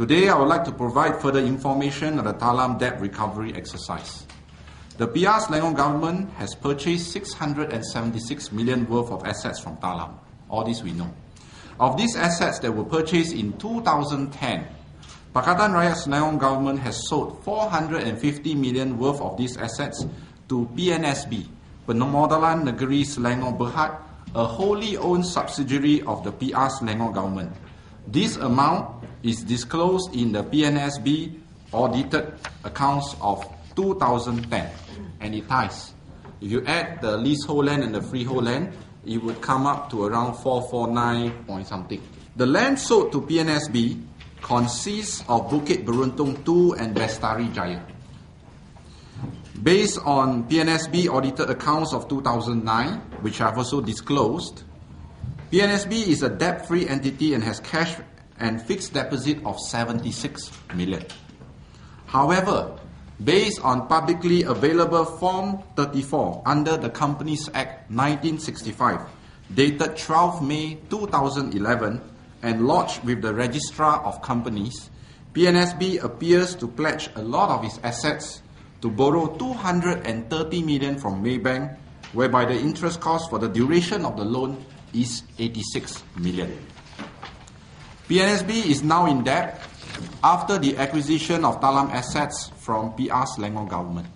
Today, I would like to provide further information on the Talam debt recovery exercise. The PR Selangor Government has purchased 676 million worth of assets from Talam. All this we know. Of these assets that were purchased in 2010, Pakatan Rakyat Selangor Government has sold 450 million worth of these assets to PNSB, Pemodalan Negeri Selangor Berhad, a wholly owned subsidiary of the PR Selangor Government. This amount is disclosed in the PNSB audited accounts of 2010, and it ties. If you add the leasehold land and the freehold land, it would come up to around 449 point something. The land sold to PNSB consists of Bukit Beruntung 2 and Bestari Jaya. Based on PNSB audited accounts of 2009, which I have also disclosed, PNSB is a debt-free entity and has cash and fixed deposit of 76 million. However, based on publicly available Form 34 under the Companies Act 1965, dated 12 May 2011 and lodged with the Registrar of Companies, PNSB appears to pledge a lot of its assets to borrow 230 million from Maybank, whereby the interest cost for the duration of the loan is 86 million. PNSB is now in debt after the acquisition of Talam assets from PR Selangor Government.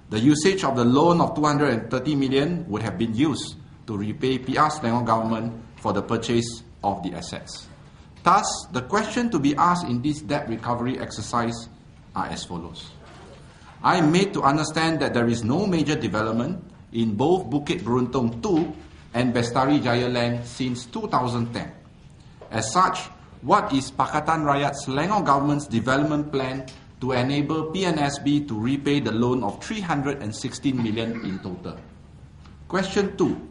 The usage of the loan of 230 million would have been used to repay PR Selangor Government for the purchase of the assets. Thus, the question to be asked in this debt recovery exercise are as follows. I am made to understand that there is no major development in both Bukit Beruntung 2 and Bestari Jaya land since 2010. As such, what is Pakatan Rakyat Selangor Government's development plan to enable PNSB to repay the loan of 316 million in total? Question 2.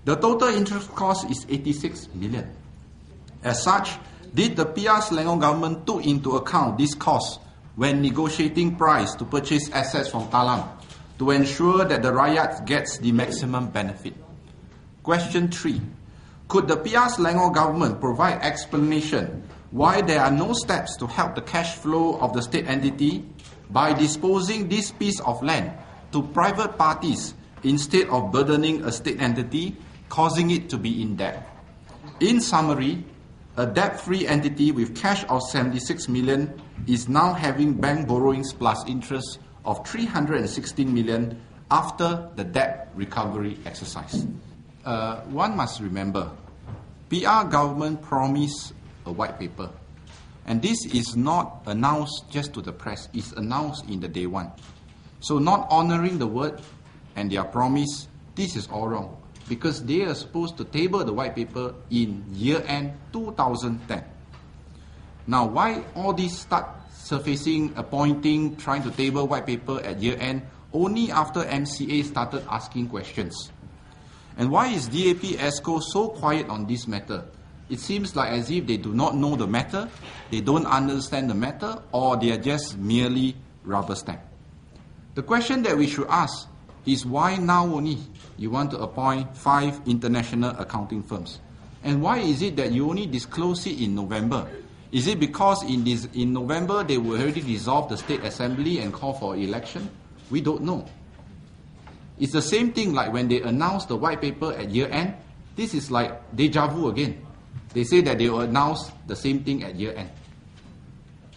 The total interest cost is 86 million. As such, did the PR Selangor Government took into account this cost when negotiating price to purchase assets from Talam to ensure that the Rakyat gets the maximum benefit? Question 3. Could the PR Selangor Government provide explanation why there are no steps to help the cash flow of the state entity by disposing this piece of land to private parties instead of burdening a state entity, causing it to be in debt? In summary, a debt-free entity with cash of 76 million is now having bank borrowings plus interest of 316 million after the debt recovery exercise. One must remember, PR government promised a white paper, and this is not announced just to the press, it's announced in the day one. So not honoring the word and their promise, this is all wrong, because they are supposed to table the white paper in year-end 2010. Now, why all this start surfacing, appointing, trying to table white paper at year-end only after MCA started asking questions? And why is DAP ESCO so quiet on this matter? It seems like as if they do not know the matter, they don't understand the matter, or they are just merely rubber stamp. The question that we should ask is why now only you want to appoint 5 international accounting firms? And why is it that you only disclose it in November? Is it because in November they will already dissolve the State Assembly and call for election? We don't know. It's the same thing like when they announced the white paper at year-end. This is like deja vu again. They say that they will announce the same thing at year-end.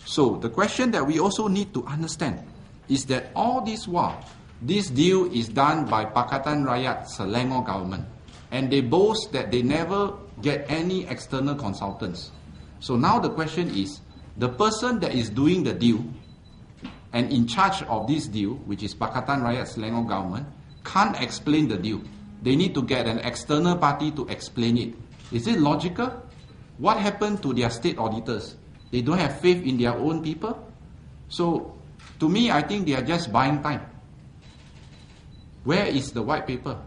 So the question that we also need to understand is that all this while, this deal is done by Pakatan Rakyat Selangor Government, and they boast that they never get any external consultants. So now the question is, the person that is doing the deal and in charge of this deal, which is Pakatan Rakyat Selangor Government, can't explain the deal. They need to get an external party to explain it. Is it logical? What happened to their state auditors? They don't have faith in their own people? So, to me, I think they are just buying time. Where is the white paper?